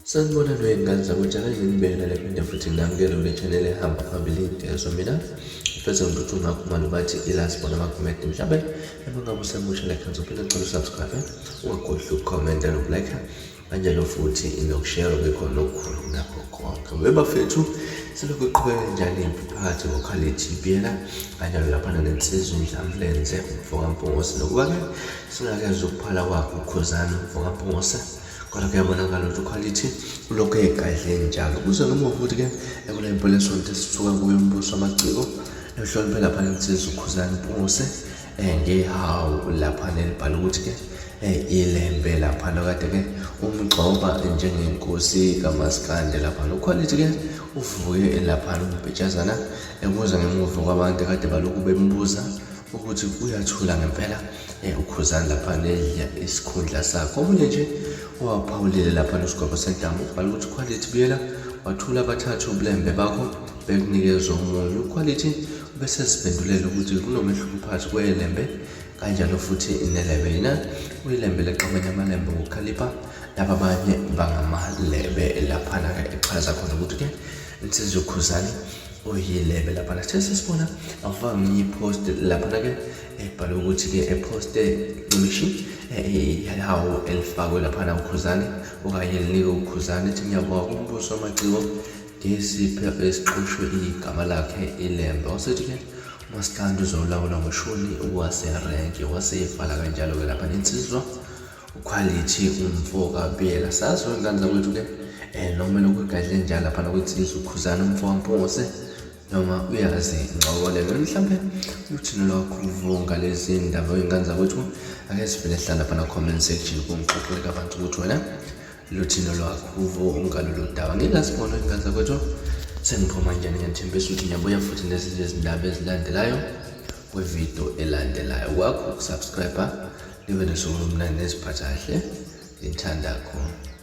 Sanibona ngane zakwetshana nginibekela lephinde futhi nginamukele kule channel ehamba phambili idezwa mina ufeze ngithuthi ungakhumala bathi ilasibona amakomenti mhlawumbe emangabe usemusha like ngizophinda ngicela usubscribe ungakhohlwa ukukhomenta nokulike kanjalo futhi nokushare bekhona okukhulu nakho konke webafethu selokhu iqhubeka njalo phakathi koKhalithi Biyela kanjalo lapha nensizwa indlamlenze umfokampongose nokuba-ke singakeze ukuphala kwakhe uKhuzani umfokampongose kodwa kuyabonakala ukuthi uKhalithi ulokhu egadle njalo kuze noma futhi-ke ekule mpelasonto esisuka kuyo umbuso wamaciko ehloniphe lapha nensizwa uKhuzani Mpungose ngehawu lapha nelibhala ukuthi-ke iLembe lapha kade-ke umgxoba njengenkosi kaMaskandi lapha uKhalithi-ke uvuke lapha umbhejazana ebuza ngemuva kwabantu kade balokhu bembuza ukuthi uyathula ngempela uKhuzani lapha nedla isikhundla sakhe omunye nje waphawulile lapha nesigwebo sentambo ubhala ukuthi uKhalithi Biyela wathula abathathu ubulembe bakho bekunikeza omunye uKhalithi bese siphendulela ukuthi kunomehluko phakathi kweLembe kanjalo futhi neLembe yena uyiLembe leqabanya amaLembe ngokhalipha laba abanye bangamalebe laphana-ke echaza khona ukuthi-ke insizwa uKhuzani uyiLembe laphana sesibona awufaka ngenye ipost laphana-ke ebhala ukuthi-ke eposte imishi yawo elifakwe laphana uKhuzani okanye linika uKhuzani ethi ngiyabonga kumbuso wamaciko ngesipho esixushwe igama lakhe iLembe wasethi-ke uMaskandi uzolawula ngoshuni waserenki wasefala kanjalo-ke lapha nensizwa uKhalithi umfoka Biyela sazi ngane zakwethu-ke noma lokhu egadle njalo laphana kwensizwa uKhuzani umfokampongose noma uyazi ngcokolelo mhlawumbe uthini lwakho ngalezi ndaba ingane zakwethu ake sivele hlala lapha na comment section kungixoxele abantu ukuthi wena luthini lwakho ngalolu daba ngingazibona ingane zakwethu sengiphuma njani ngiyethembisa ukuthi ngiyabuya futhi nezinye izindaba ezilandelayo kwevideo elandelayo wakho ukusubscribe libe nesuku lomnandi neziphathahle ngithanda kakhulu.